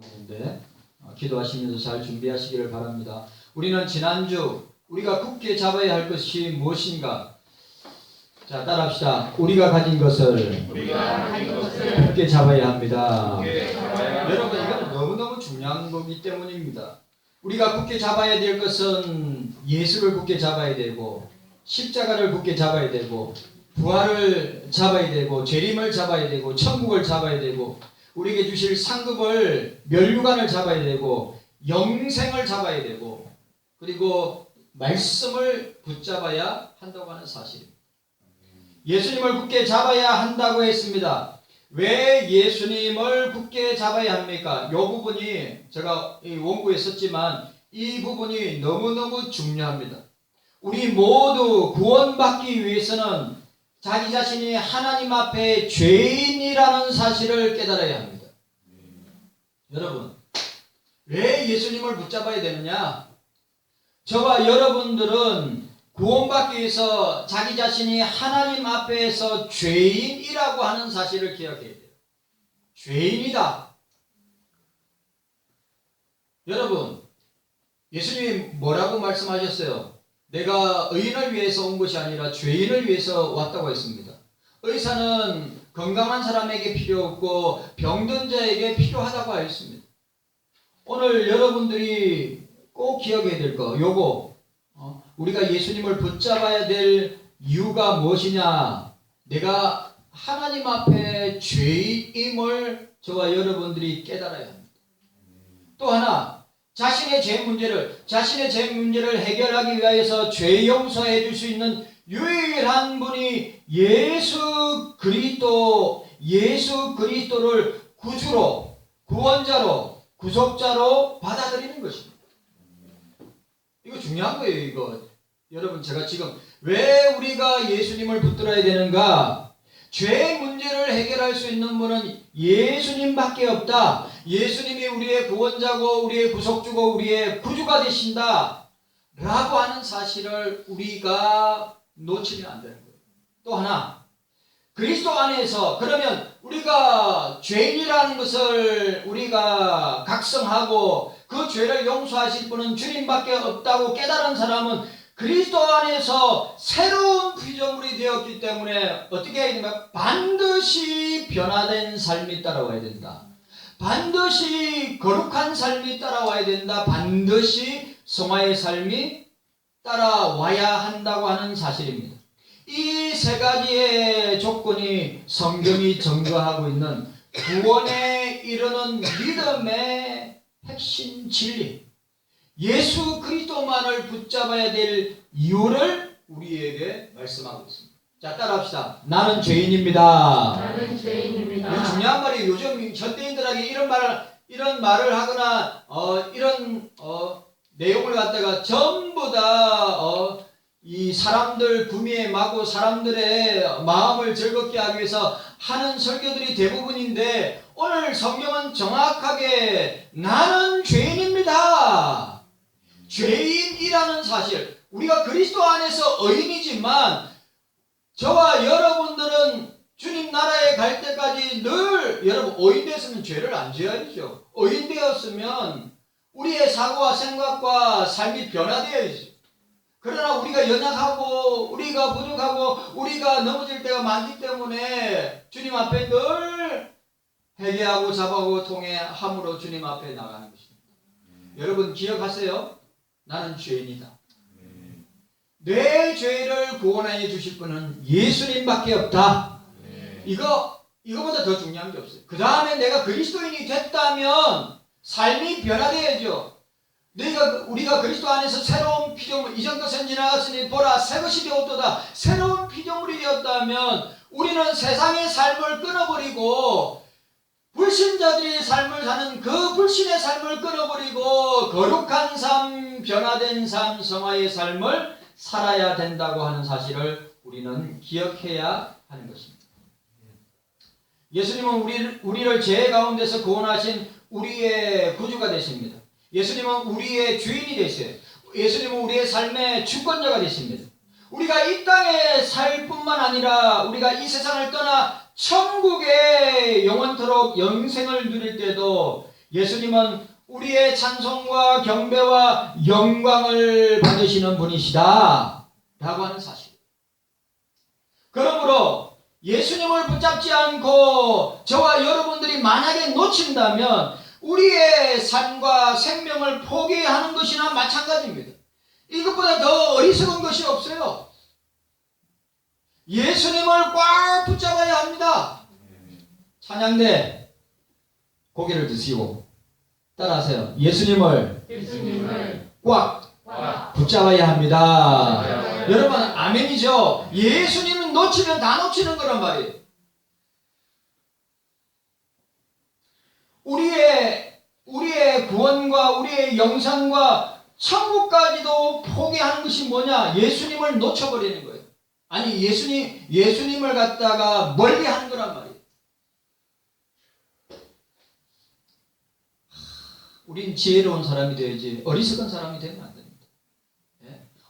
있는데 기도하시면서 잘 준비하시기를 바랍니다. 우리는 지난주 우리가 굳게 잡아야 할 것이 무엇인가? 자, 따라합시다. 우리가 가진 것을 굳게 잡아야 합니다. 여러분, 이건 너무너무 중요한 거기 때문입니다. 우리가 굳게 잡아야 될 것은 예수를 굳게 잡아야 되고, 십자가를 굳게 잡아야 되고, 부활을 잡아야 되고, 재림을 잡아야 되고, 천국을 잡아야 되고, 우리에게 주실 상급을, 멸류관을 잡아야 되고, 영생을 잡아야 되고, 그리고 말씀을 붙잡아야 한다고 하는 사실입니다. 예수님을 굳게 잡아야 한다고 했습니다. 왜 예수님을 굳게 잡아야 합니까? 이 부분이 제가 원고에 썼지만 이 부분이 너무너무 중요합니다. 우리 모두 구원받기 위해서는 자기 자신이 하나님 앞에 죄인이라는 사실을 깨달아야 합니다. 여러분, 왜 예수님을 붙잡아야 되느냐? 저와 여러분들은 구원받기 위해서 자기 자신이 하나님 앞에서 죄인이라고 하는 사실을 기억해야 돼요. 죄인이다. 여러분, 예수님이 뭐라고 말씀하셨어요? 내가 의인을 위해서 온 것이 아니라 죄인을 위해서 왔다고 했습니다. 의사는 건강한 사람에게 필요 없고 병든 자에게 필요하다고 하였습니다. 오늘 여러분들이 꼭 기억해야 될 거, 요거 우리가 예수님을 붙잡아야 될 이유가 무엇이냐? 내가 하나님 앞에 죄인임을 저와 여러분들이 깨달아야 합니다. 또 하나, 자신의 죄 문제를 해결하기 위해서 죄 용서해 줄 수 있는 유일한 분이 예수 그리스도를 구주로, 구원자로, 구속자로 받아들이는 것입니다. 이거 중요한 거예요, 이거. 여러분, 제가 지금 왜 우리가 예수님을 붙들어야 되는가? 죄 문제를 해결할 수 있는 분은 예수님밖에 없다. 예수님이 우리의 구원자고 우리의 구속주고 우리의 구주가 되신다 라고 하는 사실을 우리가 놓치면 안 되는 거예요. 또 하나, 그리스도 안에서, 그러면 우리가 죄인이라는 것을 우리가 각성하고 그 죄를 용서하실 분은 주님밖에 없다고 깨달은 사람은 그리스도 안에서 새로운 피조물이 되었기 때문에 어떻게 해야 되나? 반드시 변화된 삶이 따라와야 된다. 반드시 거룩한 삶이 따라와야 된다. 반드시 성화의 삶이 따라와야 한다고 하는 사실입니다. 이 세 가지의 조건이 성경이 증거하고 있는 구원에 이르는 믿음의 핵심 진리, 예수 그리스도만을 붙잡아야 될 이유를 우리에게 말씀하고 있습니다. 자, 따라합시다. 나는 죄인입니다. 나는 죄인입니다. 이거 중요한 말이에요. 요즘 현대인들에게 이런 말을 하거나 이런 내용을 갖다가 전부 다 이 사람들 구미에 마고 사람들의 마음을 즐겁게 하기 위해서 하는 설교들이 대부분인데, 오늘 성경은 정확하게 나는 죄인입니다. 죄인이라는 사실, 우리가 그리스도 안에서 의인이지만 저와 여러분들은 주님 나라에 갈 때까지 늘, 여러분, 의인되었으면 죄를 안 지어야죠. 의인되었으면 우리의 사고와 생각과 삶이 변화되어야죠. 그러나 우리가 연약하고 우리가 부족하고 우리가 넘어질 때가 많기 때문에 주님 앞에 늘 회개하고 잡아오고 통회함으로 주님 앞에 나가는 것입니다. 여러분 기억하세요. 나는 죄인이다. 내 죄를 구원해 주실 분은 예수님밖에 없다. 이거보다 더 중요한 게 없어요. 그 다음에 내가 그리스도인이 됐다면 삶이 변화되어야죠. 우리가 그리스도 안에서 새로운 피조물, 이전 것은 지나갔으니 보라 새 것이 되었도다. 새로운 피조물이 되었다면 우리는 세상의 삶을 끊어버리고 불신자들의 삶을 사는 그 불신의 삶을 끊어버리고 거룩한 삶, 변화된 삶, 성화의 삶을 살아야 된다고 하는 사실을 우리는 기억해야 하는 것입니다. 예수님은 우리를 죄 가운데서 구원하신 우리의 구주가 되십니다. 예수님은 우리의 주인이 되세요. 예수님은 우리의 삶의 주권자가 되십니다. 우리가 이 땅에 살 뿐만 아니라 우리가 이 세상을 떠나 천국에 영원토록 영생을 누릴 때도 예수님은 우리의 찬송과 경배와 영광을 받으시는 분이시다 라고 하는 사실. 그러므로 예수님을 붙잡지 않고 저와 여러분들이 만약에 놓친다면 우리의 삶과 생명을 포기하는 것이나 마찬가지입니다. 이것보다 더 어리석은 것이 없어요. 예수님을 꽉 붙잡아야 합니다. 찬양대 고개를 드시고 따라하세요. 예수님을 꽉 붙잡아야 합니다. 여러분 아멘이죠. 예수님은 놓치면 다 놓치는 거란 말이에요. 우리의 구원과 우리의 영생과 천국까지도 포기하는 것이 뭐냐? 예수님을 놓쳐버리는 거예요. 아니 예수님을 갖다가 멀리하는 거란 말이에요. 우린 지혜로운 사람이 되어야지 어리석은 사람이 되면 안 됩니다.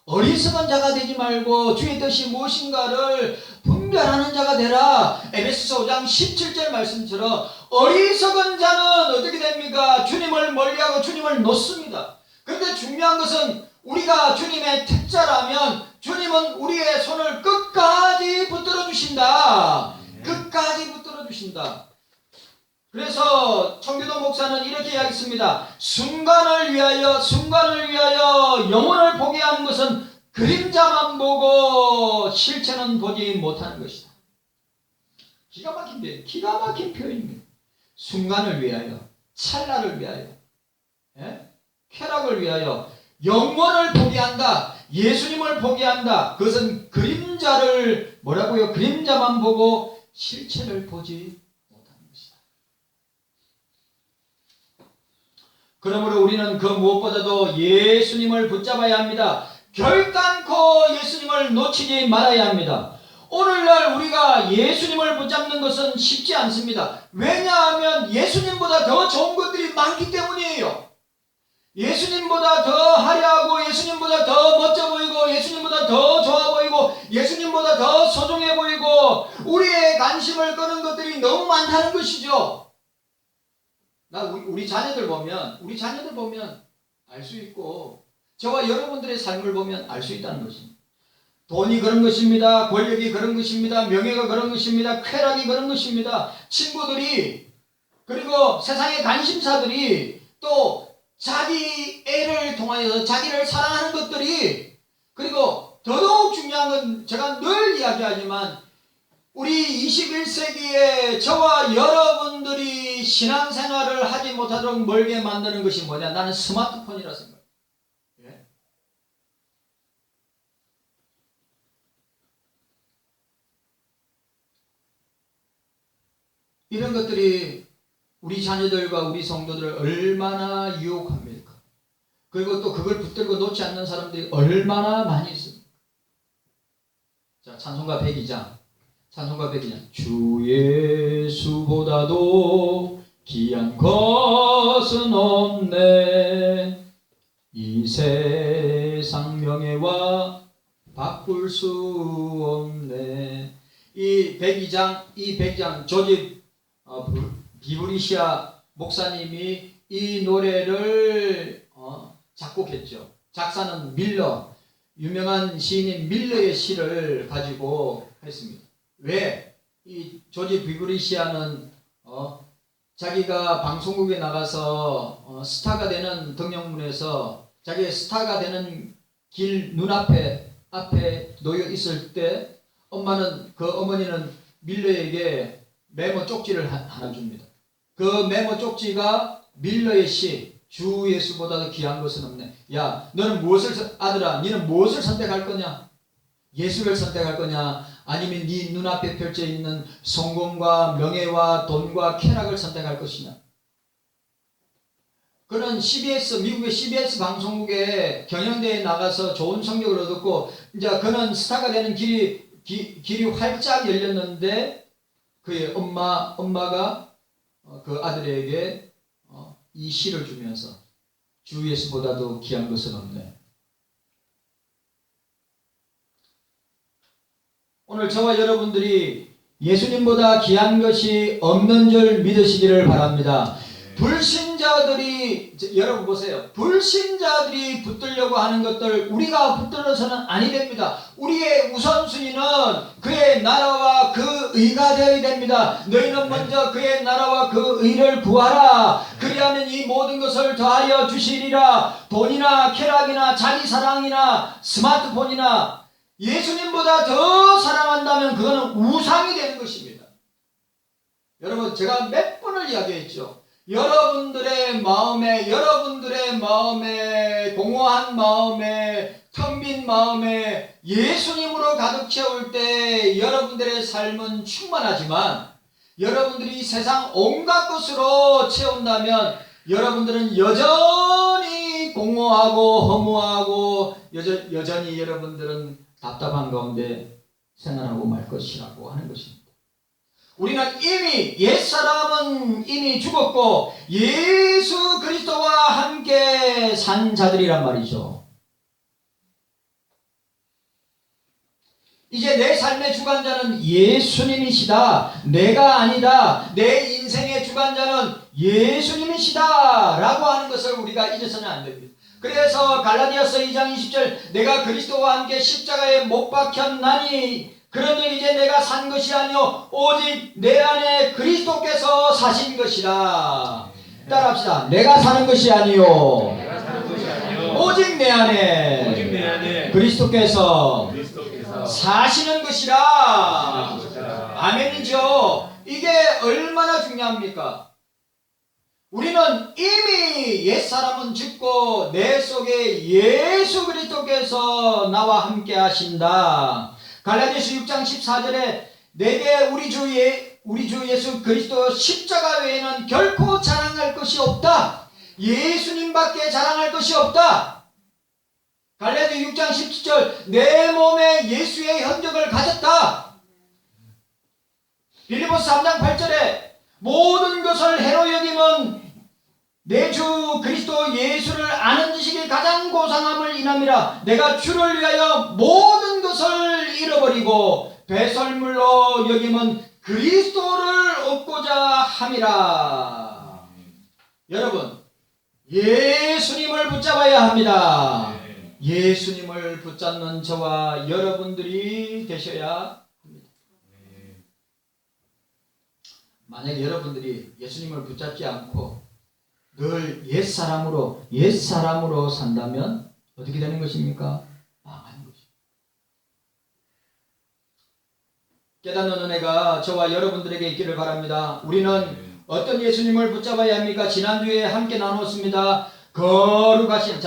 어리석은 자가 되지 말고 주의 뜻이 무엇인가를 분별하는 자가 되라. 에베소서 5장 17절 말씀처럼 어리석은 자는 어떻게 됩니까? 주님을 멀리하고 주님을 놓습니다. 그런데 중요한 것은 우리가 주님의 택자라면 주님은 우리의 손을 끝까지 붙들어 주신다. 끝까지 붙들어 주신다. 그래서 청교도 목사는 이렇게 이야기했습니다. 순간을 위하여 영혼을 포기하는 것은 그림자만 보고 실체는 보지 못하는 것이다. 기가 막힌 표현입니다. 순간을 위하여, 찰나를 위하여, 쾌락을 위하여 영혼을 포기한다. 예수님을 포기한다. 그것은 그림자를 뭐라고요? 그림자만 보고 실체를 보지 못하는 것이다. 그러므로 우리는 그 무엇보다도 예수님을 붙잡아야 합니다. 결단코 예수님을 놓치지 말아야 합니다. 오늘날 우리가 예수님을 붙잡는 것은 쉽지 않습니다. 왜냐하면 예수님보다 더 좋은 것들이 많기 때문이에요. 예수님보다 더 화려하고 예수님보다 더 멋져 보이고 예수님보다 더 좋아 보이고 예수님보다 더 소중해 보이고 우리의 관심을 끄는 것들이 너무 많다는 것이죠. 우리 자녀들 보면 알 수 있고 저와 여러분들의 삶을 보면 알 수 있다는 것입니다. 돈이 그런 것입니다. 권력이 그런 것입니다. 명예가 그런 것입니다. 쾌락이 그런 것입니다. 친구들이 그리고 세상의 관심사들이 또 자기 애를 통하여서 자기를 사랑하는 것들이 그리고 더더욱 중요한 건 제가 늘 이야기하지만 우리 21세기에 저와 여러분들이 신앙생활을 하지 못하도록 멀게 만드는 것이 뭐냐? 나는 스마트폰이라 생각해요. 이런 것들이 우리 자녀들과 우리 성도들을 얼마나 유혹합니까? 그리고 또 그걸 붙들고 놓지 않는 사람들이 얼마나 많이 있습니까? 자, 찬송가 102장. 주 예수보다도 귀한 것은 없네. 이 세상 명예와 바꿀 수 없네. 이 102장 조지 비브리시아 목사님이 이 노래를 작곡했죠. 작사는 밀러, 유명한 시인인 밀러의 시를 가지고 했습니다. 왜? 이 조지 비브리시아는 자기가 방송국에 나가서 스타가 되는 등용문에서 자기의 스타가 되는 길 눈앞에 놓여 있을 때 어머니는 밀러에게 메모 쪽지를 하나 줍니다. 그 메모 쪽지가 밀러의 시, 주 예수보다도 귀한 것은 없네. 야, 너는 아들아, 너는 무엇을 선택할 거냐? 예수를 선택할 거냐? 아니면 네 눈앞에 펼쳐 있는 성공과 명예와 돈과 쾌락을 선택할 것이냐? 그는 미국의 CBS 방송국에 경영대회에 나가서 좋은 성적을 얻었고, 이제 그는 스타가 되는 길이 활짝 열렸는데, 그의 엄마가 그 아들에게 이 시를 주면서 주 예수보다도 귀한 것은 없네. 오늘 저와 여러분들이 예수님보다 귀한 것이 없는 줄 믿으시기를 바랍니다. 불신자들이 여러분 보세요. 불신자들이 붙들려고 하는 것들 우리가 붙들어서는 아니 됩니다. 우리의 우선순위는 그의 나라와 그 의가 되어야 됩니다. 너희는 먼저 그의 나라와 그 의를 구하라. 그리하면 이 모든 것을 더하여 주시리라. 돈이나 쾌락이나 자기사랑이나 스마트폰이나 예수님보다 더 사랑한다면 그거는 우상이 되는 것입니다. 여러분 제가 몇 번을 이야기했죠. 여러분들의 마음에 공허한 마음에 텅 빈 마음에 예수님으로 가득 채울 때 여러분들의 삶은 충만하지만 여러분들이 세상 온갖 것으로 채운다면 여러분들은 여전히 공허하고 허무하고 여전히 여러분들은 답답한 가운데 생활하고 말 것이라고 하는 것입니다. 우리는 이미 옛사람은 이미 죽었고 예수 그리스도와 함께 산 자들이란 말이죠. 이제 내 삶의 주관자는 예수님이시다. 내가 아니다. 내 인생의 주관자는 예수님이시다 라고 하는 것을 우리가 잊어서는 안 됩니다. 그래서 갈라디아서 2장 20절 내가 그리스도와 함께 십자가에 못 박혔나니 그러니 이제 내가 산 것이 아니요 오직 내 안에 그리스도께서 사신 것이라. 따라합시다. 내가 사는 것이 아니요 오직 내 안에 그리스도께서 사시는 것이라. 아멘이죠. 이게 얼마나 중요합니까? 우리는 이미 옛사람은 죽고 내 속에 예수 그리스도께서 나와 함께 하신다. 갈라디아서 6장 14절에 내게 우리 주 예수 그리스도 십자가 외에는 결코 자랑할 것이 없다. 예수님밖에 자랑할 것이 없다. 갈라디아 6장 17절 내 몸에 예수의 흔적을 가졌다. 빌립보서 3장 8절에 모든 것을 해로 여김은 내 주 그리스도 예수를 아는 지식이 가장 고상함을 인함이라. 내가 주를 위하여 모든 것을 잃어버리고 배설물로 여김은 그리스도를 얻고자 함이라. 여러분 예수님을 붙잡아야 합니다. 예수님을 붙잡는 저와 여러분들이 되셔야 합니다. 만약에 여러분들이 예수님을 붙잡지 않고 늘 옛사람으로 산다면 어떻게 되는 것입니까? 망하는 것입니다. 깨닫는 은혜가 저와 여러분들에게 있기를 바랍니다. 우리는 어떤 예수님을 붙잡아야 합니까? 지난주에 함께 나누었습니다. 거룩하신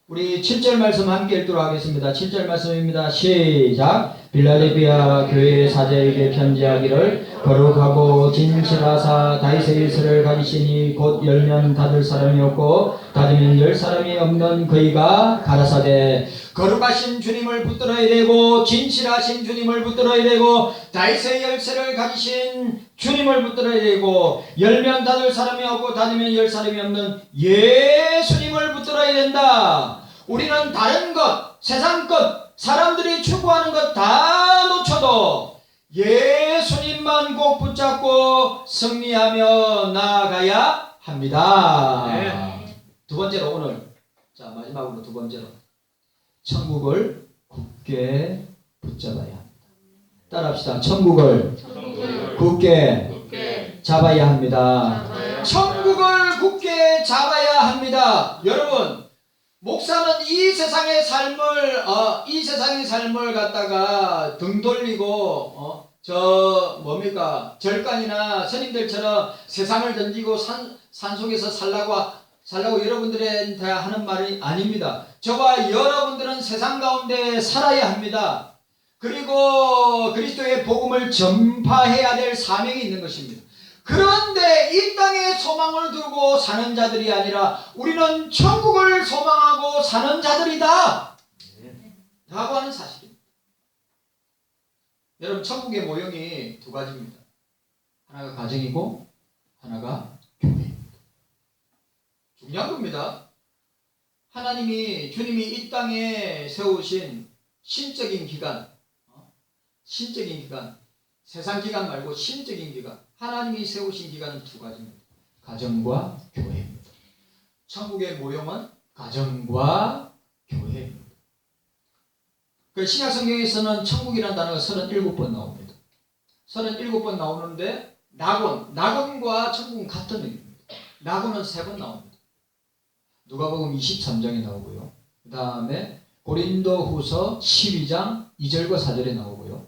우리 7절 말씀 함께 읽도록 하겠습니다. 7절 말씀입니다. 시작. 빌라델비아 교회 사제에게 편지하기를 거룩하고 진실하사 다윗의 일서를 가지시니 곧 열면 닫을 사람이 없고 닫으면 열 사람이 없는 그이가 가라사대. 거룩하신 주님을 붙들어야 되고 진실하신 주님을 붙들어야 되고 다윗의 열쇠를 가지신 주님을 붙들어야 되고 열면 닫을 사람이 없고 닫으면 열 사람이 없는 예수님을 붙들어야 된다. 우리는 다른 것, 세상 것, 사람들이 추구하는 것 다 놓쳐도 예수님만 꼭 붙잡고 승리하며 나아가야 합니다. 네. 두 번째로 오늘 마지막으로 두 번째로 천국을 굳게 붙잡아야 합니다. 따라합시다. 천국을 굳게 잡아야 합니다. 천국을 굳게 잡아야 합니다. 여러분 목사는 이 세상의 삶을 갖다가 등 돌리고 절간이나 스님들처럼 세상을 던지고 산속에서 살라고 여러분들한테 하는 말이 아닙니다. 저와 여러분들은 세상 가운데 살아야 합니다. 그리고 그리스도의 복음을 전파해야 될 사명이 있는 것입니다. 그런데 이 땅에 소망을 두고 사는 자들이 아니라 우리는 천국을 소망하고 사는 자들이다 라고 하는 사실입니다. 여러분 천국의 모형이 두 가지입니다. 하나가 가정이고 하나가 교회입니다. 중요한 겁니다. 주님이 이 땅에 세우신 신적인 기간, 세상 기간 말고 신적인 기간, 하나님이 세우신 기간은 두 가지입니다. 가정과 교회입니다. 천국의 모형은 가정과 교회입니다. 그 신약 성경에서는 천국이라는 단어가 37번 나옵니다. 37번 나오는데 낙원과 천국은 같은 의미입니다. 낙원은 3번 나옵니다. 누가복음 23장에 나오고요. 그 다음에 고린도후서 12장 2절과 4절에 나오고요.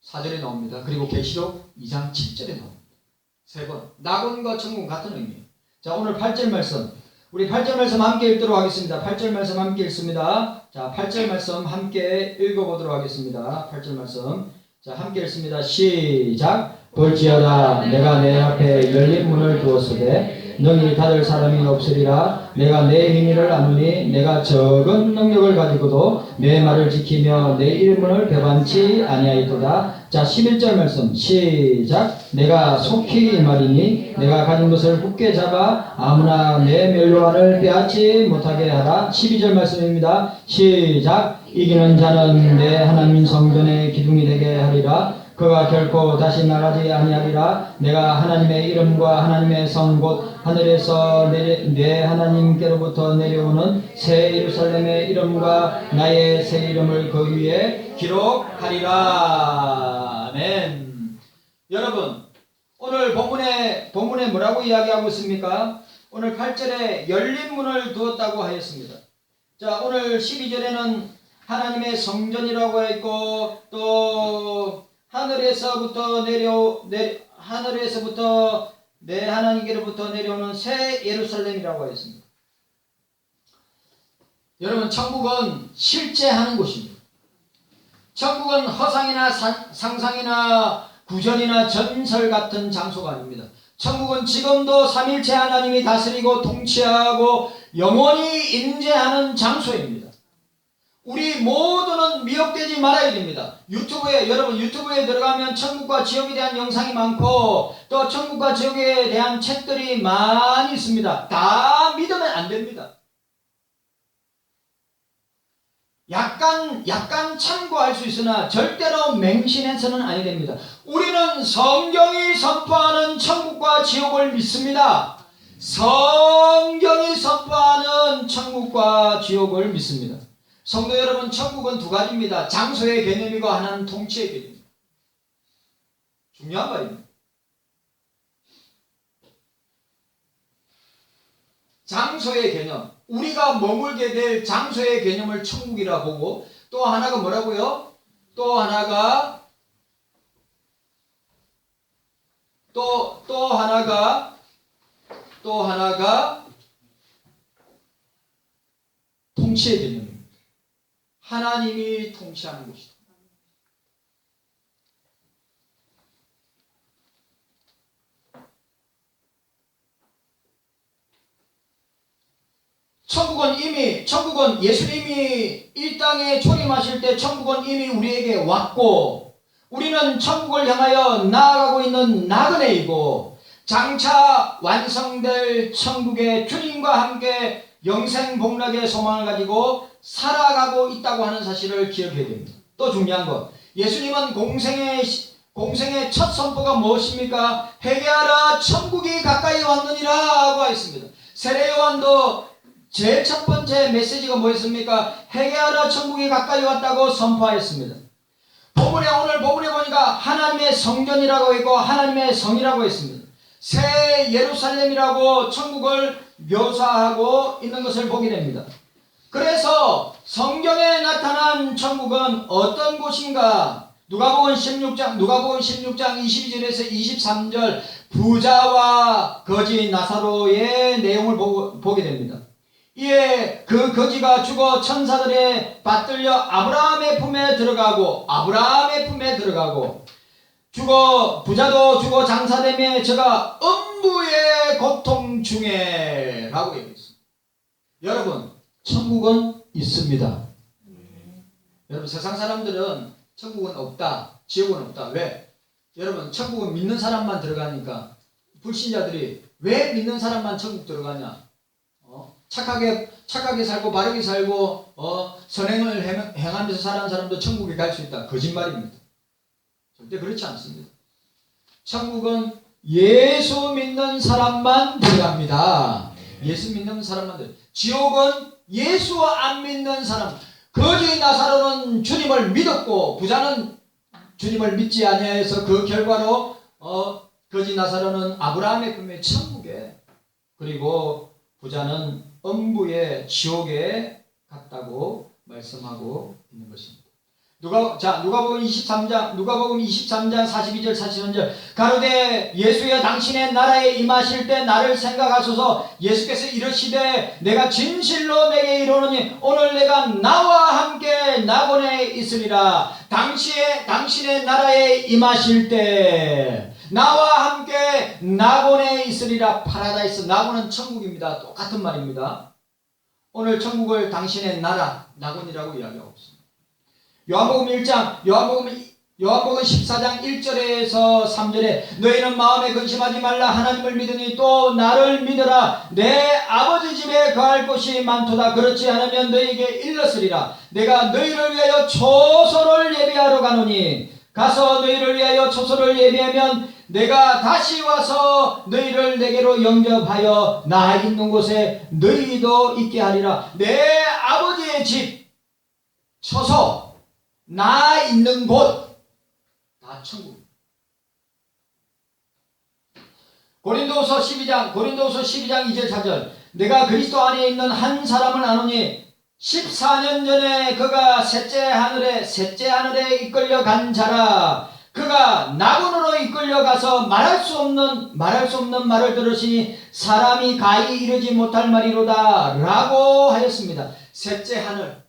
4절에 나옵니다. 그리고 계시록 2장 7절에 나옵니다. 3번. 낙원과 천국은 같은 의미예요. 자, 오늘 8절 말씀. 우리 8절 말씀 함께 읽도록 하겠습니다. 8절 말씀 함께 읽습니다. 자, 8절 말씀 함께 읽어보도록 하겠습니다. 8절 말씀. 자, 함께 읽습니다. 시작. 볼지어다 내가 내 앞에 열린 문을 두었으되 너희 닫을 사람이 없으리라. 내가 내 행위를 아노니 내가 적은 능력을 가지고도 내 말을 지키며 내 이름을 배반치 아니하였도다. 자, 11절 말씀 시작. 내가 속히 이 말이니 내가 가진 것을 굳게 잡아 아무나 내 멸류관을 빼앗지 못하게 하라. 12절 말씀입니다. 시작. 이기는 자는 내 하나님 성전의 기둥이 되게 하리라. 그가 결코 다시 나가지 아니하리라. 내가 하나님의 이름과 하나님의 성 곧 하늘에서 내 하나님께로부터 내려오는 새 예루살렘의 이름과 나의 새 이름을 그 위에 기록하리라. 아멘. 여러분, 오늘 본문에 뭐라고 이야기하고 있습니까? 오늘 8절에 열린 문을 두었다고 하였습니다. 자, 오늘 12절에는 하나님의 성전이라고 했고, 또 하늘에서부터 내 하나님께로부터 내려오는 새 예루살렘이라고 하였습니다. 여러분, 천국은 실제 하는 곳입니다. 천국은 허상이나 상상이나 구전이나 전설 같은 장소가 아닙니다. 천국은 지금도 삼일체 하나님이 다스리고 통치하고 영원히 임재하는 장소입니다. 우리 모두는 미혹되지 말아야 됩니다. 여러분 유튜브에 들어가면 천국과 지옥에 대한 영상이 많고 또 천국과 지옥에 대한 책들이 많이 있습니다. 다 믿으면 안 됩니다. 약간 참고할 수 있으나 절대로 맹신해서는 아니 됩니다. 우리는 성경이 선포하는 천국과 지옥을 믿습니다. 성경이 선포하는 천국과 지옥을 믿습니다. 성도 여러분, 천국은 두 가지입니다. 장소의 개념이고 하나는 통치의 개념입니다. 중요한 말입니다. 장소의 개념, 우리가 머물게 될 장소의 개념을 천국이라 보고, 또 하나가 뭐라고요? 또 하나가 통치의 개념입니다. 하나님이 통치하는 곳이다. 천국은 예수님이 이 땅에 초림하실 때 천국은 이미 우리에게 왔고, 우리는 천국을 향하여 나아가고 있는 나그네이고, 장차 완성될 천국의 주님과 함께 영생복락의 소망을 가지고 살아가고 있다고 하는 사실을 기억해야 됩니다. 또 중요한 것, 예수님은 공생의 첫 선포가 무엇입니까? 회개하라, 천국이 가까이 왔느니라 하고 하였습니다. 세례요한도 제일 첫 번째 메시지가 뭐였습니까? 회개하라, 천국이 가까이 왔다고 선포하였습니다. 오늘 본문에 보니까 하나님의 성전이라고 했고 하나님의 성이라고 했습니다. 새 예루살렘이라고 천국을 묘사하고 있는 것을 보게 됩니다. 그래서 성경에 나타난 천국은 어떤 곳인가? 누가복음 16장 22절에서 23절 부자와 거지 나사로의 내용을 보게 됩니다. 이에 그 거지가 죽어 천사들의 받들려 아브라함의 품에 들어가고 부자도 죽어 장사되며 저가 음부의 고통 중에 라고 얘기했습니다. 여러분, 천국은 있습니다. 여러분, 세상 사람들은 천국은 없다, 지옥은 없다. 왜? 여러분, 천국은 믿는 사람만 들어가니까. 불신자들이 왜 믿는 사람만 천국 들어가냐? 착하게 살고 바르게 살고 선행을 행하면서 사는 사람도 천국에 갈 수 있다. 거짓말입니다. 절대 그렇지 않습니다. 천국은 예수 믿는 사람만 들어갑니다. 예수 믿는 사람만 들어갑니다. 지옥은 예수 안 믿는 사람. 거지 나사로는 주님을 믿었고 부자는 주님을 믿지 아니하여서 그 결과로 거지 나사로는 아브라함의 품에 천국에, 그리고 부자는 음부의 지옥에 갔다고 말씀하고 있는 것입니다. 누가복음 23장 42절 43절 가로되 예수여 당신의 나라에 임하실 때 나를 생각하소서. 예수께서 이르시되 내가 진실로 내게 이르노니 오늘 내가 나와 함께 낙원에 있으리라. 당신의 나라에 임하실 때 나와 함께 낙원에 있으리라. 파라다이스, 낙원은 천국입니다. 똑같은 말입니다. 오늘 천국을 당신의 나라, 낙원이라고 이야기하고 있습니다. 요한복음 14장 1절에서 3절에 너희는 마음에 근심하지 말라. 하나님을 믿으니 또 나를 믿으라. 내 아버지 집에 거할 곳이 많도다. 그렇지 않으면 너희에게 일렀으리라. 내가 너희를 위하여 초소를 예비하러 가노니 가서 너희를 위하여 초소를 예비하면 내가 다시 와서 너희를 내게로 영접하여 나 있는 곳에 너희도 있게 하리라. 내 아버지의 집, 초소, 나 있는 곳 다 천국. 고린도후서 12장 2절 4절 내가 그리스도 안에 있는 한 사람을 아노니 14년 전에 그가 셋째 하늘에 이끌려 간 자라. 그가 낙원으로 이끌려 가서 말할 수 없는 말을 들으시니 사람이 가히 이르지 못할 말이로다 라고 하였습니다. 셋째 하늘,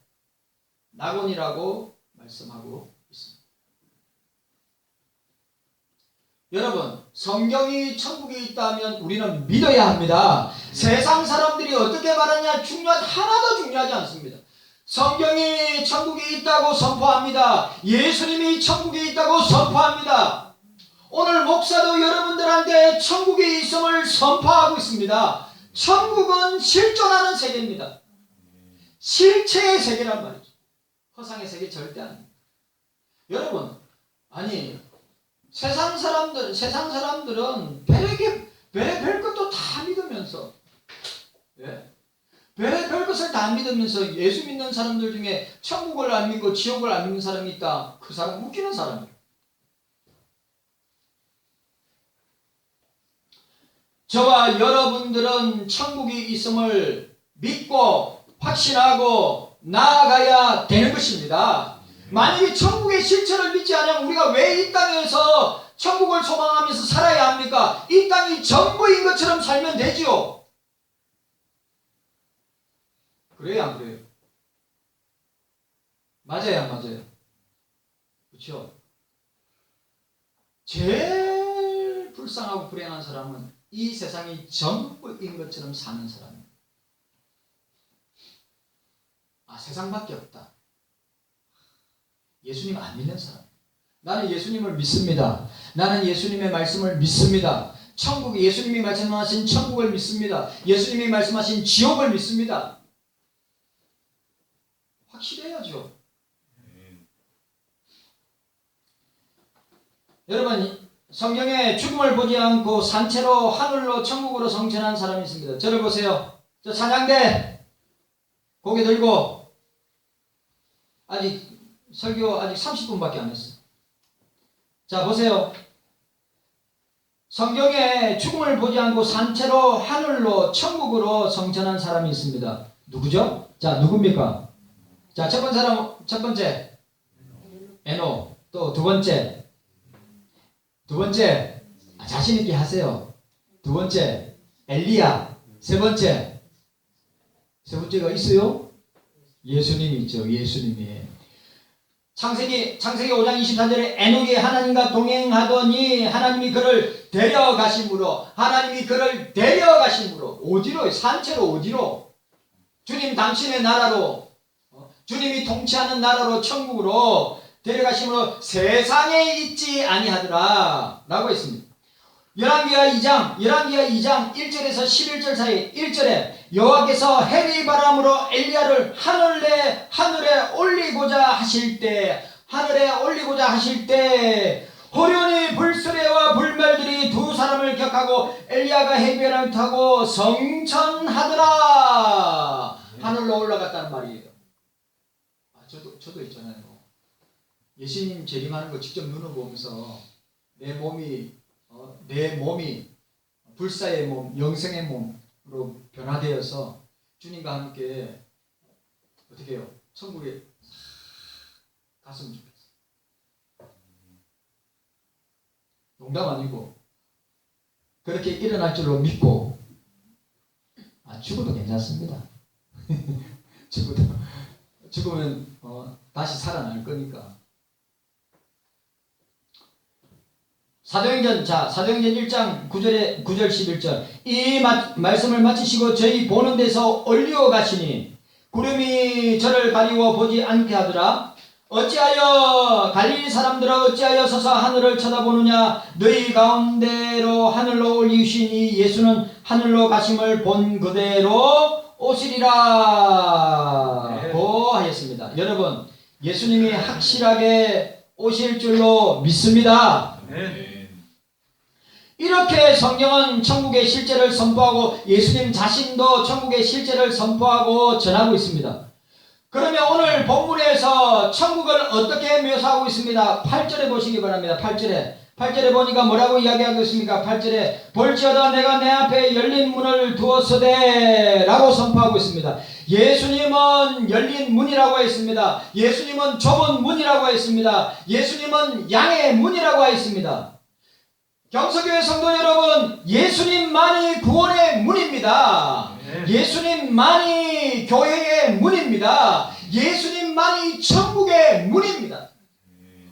낙원이라고 말씀하고 있습니다. 여러분, 성경이 천국에 있다면 우리는 믿어야 합니다. 세상 사람들이 어떻게 말하냐 하나도 중요하지 않습니다. 성경이 천국에 있다고 선포합니다. 예수님이 천국에 있다고 선포합니다. 오늘 목사도 여러분들한테 천국에 있음을 선포하고 있습니다. 천국은 실존하는 세계입니다. 실체의 세계란 말이죠. 허상의 세계 절대 아닙니다. 여러분, 아니 세상 사람들은 별의 것도 다 믿으면서, 별의 것을 다 믿으면서 예수 믿는 사람들 중에 천국을 안 믿고 지옥을 안 믿는 사람이 있다. 그 사람 웃기는 사람이에요. 저와 여러분들은 천국이 있음을 믿고 확신하고 나아가야 되는 것입니다. 만약에 천국의 실체를 믿지 않으면 우리가 왜 이 땅에서 천국을 소망하면서 살아야 합니까? 이 땅이 전부인 것처럼 살면 되지요. 그래요, 안 그래요? 맞아요, 안 맞아요? 그렇죠? 제일 불쌍하고 불행한 사람은 이 세상이 전부인 것처럼 사는 사람입니다. 세상밖에 없다. 예수님 안 믿는 사람. 나는 예수님을 믿습니다. 나는 예수님의 말씀을 믿습니다. 예수님이 말씀하신 천국을 믿습니다. 예수님이 말씀하신 지옥을 믿습니다. 확실해야죠. 여러분, 성경에 죽음을 보지 않고 산채로 하늘로 천국으로 성천한 사람이 있습니다. 저를 보세요. 저 찬양대 고개 들고 설교 아직 30분밖에 안 했어. 자, 보세요. 성경에 죽음을 보지 않고 산채로 하늘로 천국으로 성천한 사람이 있습니다. 누구죠? 자, 누굽니까? 자, 첫 번째 에노. 또 두 번째 자신 있게 하세요. 두 번째 엘리야. 세 번째가 있어요? 예수님이 있죠. 예수님이. 창세기 5장 24절에 에녹이 하나님과 동행하더니 하나님이 그를 데려가심으로 어디로? 산채로 어디로? 주님 당신의 나라로, 주님이 통치하는 나라로 천국으로 데려가심으로 세상에 있지 아니하더라 라고 했습니다. 열왕기하 2장 1절에서 11절 사이 1절에 여호와께서 해리 바람으로 엘리야를 하늘에 올리고자 하실 때 호련히 불수레와 불말들이 두 사람을 격하고 엘리야가 해변을 타고 성천하더라. 하늘로 올라갔다는 말이에요. 저도 있잖아요. 예수님 재림하는 거 직접 눈으로 보면서 내 몸이 불사의 몸, 영생의 몸으로 변화되어서 주님과 함께 어떻게 해요? 천국에 갔으면 좋겠어요. 농담 아니고 그렇게 일어날 줄로 믿고 죽어도 괜찮습니다. 죽으면 다시 살아날 거니까. 사도행전 1장 9절 11절 이 말씀을 마치시고 저희 보는 데서 올리어 가시니 구름이 저를 가리워 보지 않게 하더라. 어찌하여 갈릴리 사람들아 어찌하여 서서 하늘을 쳐다보느냐. 너희 가운데로 하늘로 올리신 이 예수는 하늘로 가심을 본 그대로 오시리라. 네. 고 하였습니다. 여러분, 예수님이 확실하게 오실 줄로 믿습니다. 네. 이렇게 성경은 천국의 실제를 선포하고 예수님 자신도 천국의 실제를 선포하고 전하고 있습니다. 그러면 오늘 본문에서 천국을 어떻게 묘사하고 있습니다? 8절에 보시기 바랍니다. 8절에 보니까 뭐라고 이야기하고 있습니까? 8절에 볼지어다 내가 내 앞에 열린 문을 두었으되 라고 선포하고 있습니다. 예수님은 열린 문이라고 했습니다. 예수님은 좁은 문이라고 했습니다. 예수님은 양의 문이라고 했습니다. 경서교회 성도 여러분, 예수님만이 구원의 문입니다. 예수님만이 교회의 문입니다. 예수님만이 천국의 문입니다.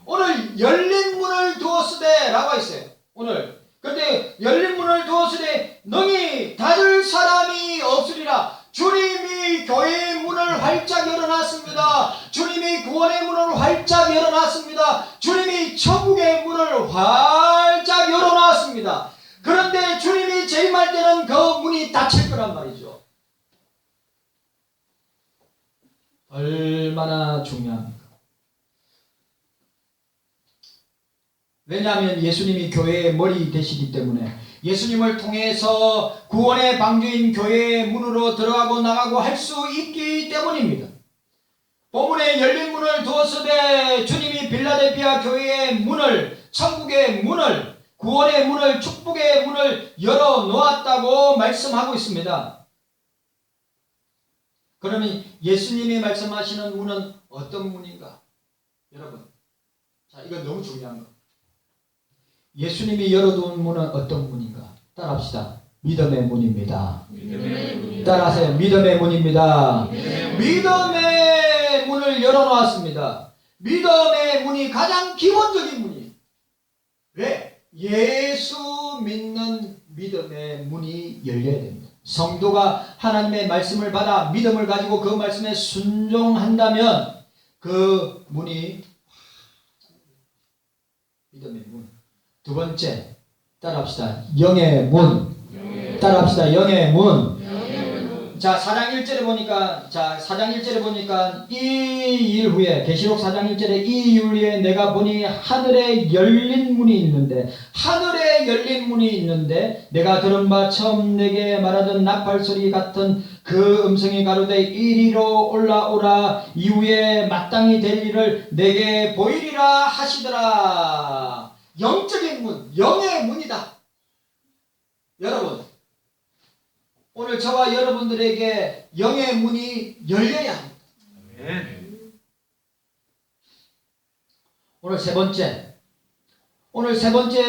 오늘 열린 문을 두었으되 라고 했어요. 오늘. 그런데 열린 문을 두었으되 능히 닫을 사람이 없으리라. 주님이 교회의 문을 활짝 열어놨습니다. 주님이 구원의 문을 활짝 열어놨습니다. 주님이 천국의 문을 활짝 열어놨습니다. 그런데 주님이 재림할 때는 그 문이 닫힐 거란 말이죠. 얼마나 중요합니까? 왜냐하면 예수님이 교회의 머리 되시기 때문에 예수님을 통해서 구원의 방주인 교회의 문으로 들어가고 나가고 할 수 있기 때문입니다. 본문에 열린 문을 두었으되 주님이 빌라델피아 교회의 문을, 천국의 문을, 구원의 문을, 축복의 문을 열어놓았다고 말씀하고 있습니다. 그러면 예수님이 말씀하시는 문은 어떤 문인가? 여러분, 이건 너무 중요한 거. 예수님이 열어둔 문은 어떤 문인가? 따라합시다. 믿음의 문입니다. 따라하세요. 믿음의 문입니다. 믿음의 문을 열어놓았습니다. 믿음의 문이 가장 기본적인 문이에요. 왜? 예수 믿는 믿음의 문이 열려야 됩니다. 성도가 하나님의 말씀을 받아 믿음을 가지고 그 말씀에 순종한다면 그 문이 믿음의 문. 두 번째, 따라합시다. 영의 문. 따라합시다. 영의 문. 자, 4장 1절에 보니까 이 일 후에, 계시록 4장 1절에 이 일 후에 내가 보니 하늘에 열린 문이 있는데 내가 들은 바 처음 내게 말하던 나팔 소리 같은 그 음성이 가로되 이리로 올라오라. 이후에 마땅히 될 일을 내게 보이리라 하시더라. 영적인 문, 영의 문이다. 여러분, 오늘 저와 여러분들에게 영의 문이 열려야 합니다. 오늘 세 번째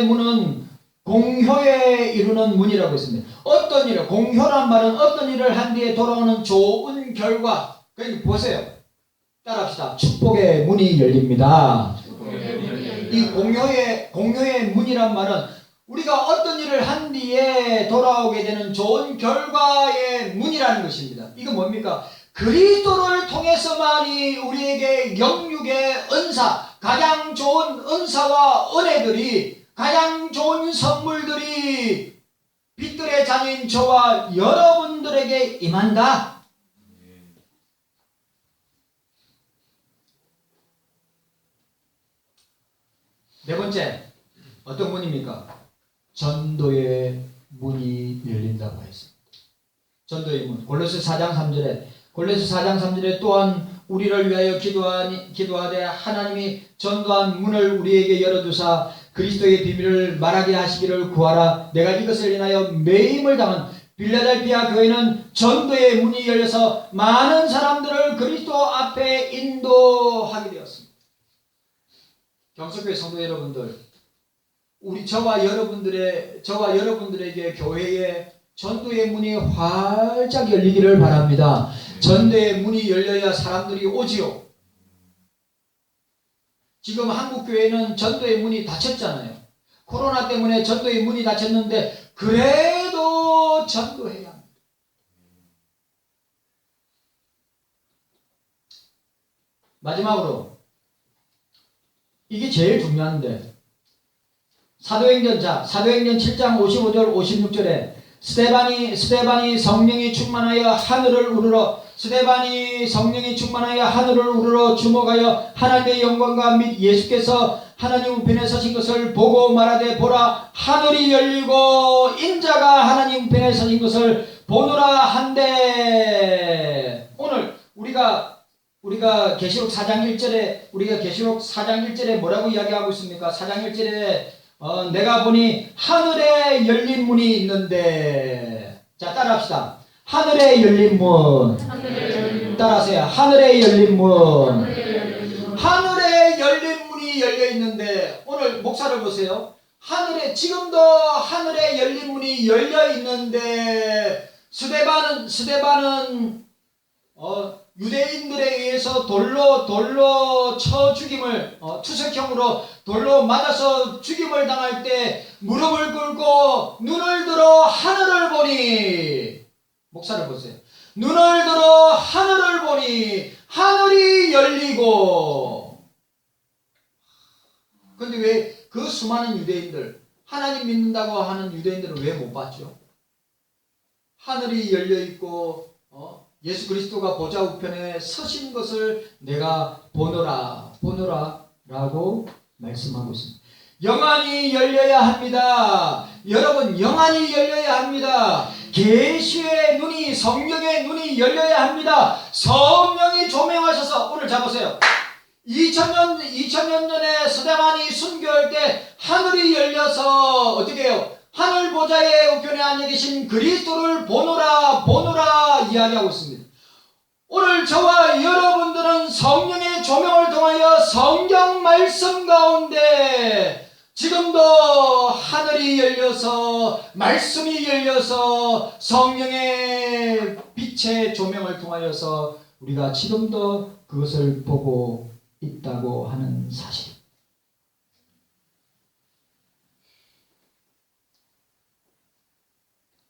문은 공효에 이루는 문이라고 했습니다. 어떤 일을, 공효란 말은 어떤 일을 한 뒤에 돌아오는 좋은 결과. 그러니까 보세요. 따라합시다. 축복의 문이 열립니다. 이 공효의 문이란 말은 우리가 어떤 일을 한 뒤에 돌아오게 되는 좋은 결과의 문이라는 것입니다. 이거 뭡니까? 그리스도를 통해서만이 우리에게 영육의 은사, 가장 좋은 은사와 은혜들이, 가장 좋은 선물들이 빛들의 자녀인 저와 여러분들에게 임한다. 네 번째, 어떤 문입니까? 전도의 문이 열린다고 했습니다. 전도의 문. 골로새 4장 3절에 또한 우리를 위하여 기도하되 하나님이 전도한 문을 우리에게 열어두사 그리스도의 비밀을 말하게 하시기를 구하라. 내가 이것을 인하여 매임을 당한 빌라델피아 교회는 전도의 문이 열려서 많은 사람들을 그리스도 앞에 인도하게 되었습니다. 경석교회 성도 여러분들, 저와 여러분들에게 교회에 전도의 문이 활짝 열리기를 바랍니다. 전도의 문이 열려야 사람들이 오지요. 지금 한국 교회는 전도의 문이 닫혔잖아요. 코로나 때문에 전도의 문이 닫혔는데 그래도 전도해야 합니다. 마지막으로 이게 제일 중요한데 사도행전 7장 55절 56절에 스데반이 성령이 충만하여 하늘을 우러러 주목하여 하나님의 영광과 및 예수께서 하나님 우편에 서신 것을 보고 말하되 보라 하늘이 열리고 인자가 하나님 우편에 서신 것을 보노라 한데 오늘 우리가 계시록 4장 1절에 뭐라고 이야기하고 있습니까? 4장 1절에 내가 보니 하늘에 열린 문이 있는데 자 따라합시다. 하늘에 열린 문. 따라하세요. 하늘에 열린 문. 하늘에 열린 문이 열려 있는데 오늘 목사를 보세요. 지금도 하늘에 열린 문이 열려 있는데 스데반은 유대인들에 의해서 돌로 쳐 죽임을 투석형으로 돌로 맞아서 죽임을 당할 때 무릎을 꿇고 눈을 들어 하늘을 보니 목사를 보세요. 눈을 들어 하늘을 보니 하늘이 열리고 근데 왜 그 수많은 유대인들 하나님 믿는다고 하는 유대인들은 왜 못 봤죠? 하늘이 열려 있고 예수 그리스도가 보좌 우편에 서신 것을 내가 보노라 라고 말씀하고 있습니다. 영안이 열려야 합니다. 여러분 영안이 열려야 합니다. 계시의 눈이 성령의 눈이 열려야 합니다. 성령이 조명하셔서 오늘 잡으세요. 2000년 전에 스데반이 순교할 때 하늘이 열려서 어떻게 해요? 하늘 보좌의 우편에 앉아 계신 그리스도를 보노라 이야기하고 있습니다. 오늘 저와 여러분들은 성령의 조명을 통하여 성경 말씀 가운데 지금도 하늘이 열려서 말씀이 열려서 성령의 빛의 조명을 통하여서 우리가 지금도 그것을 보고 있다고 하는 사실.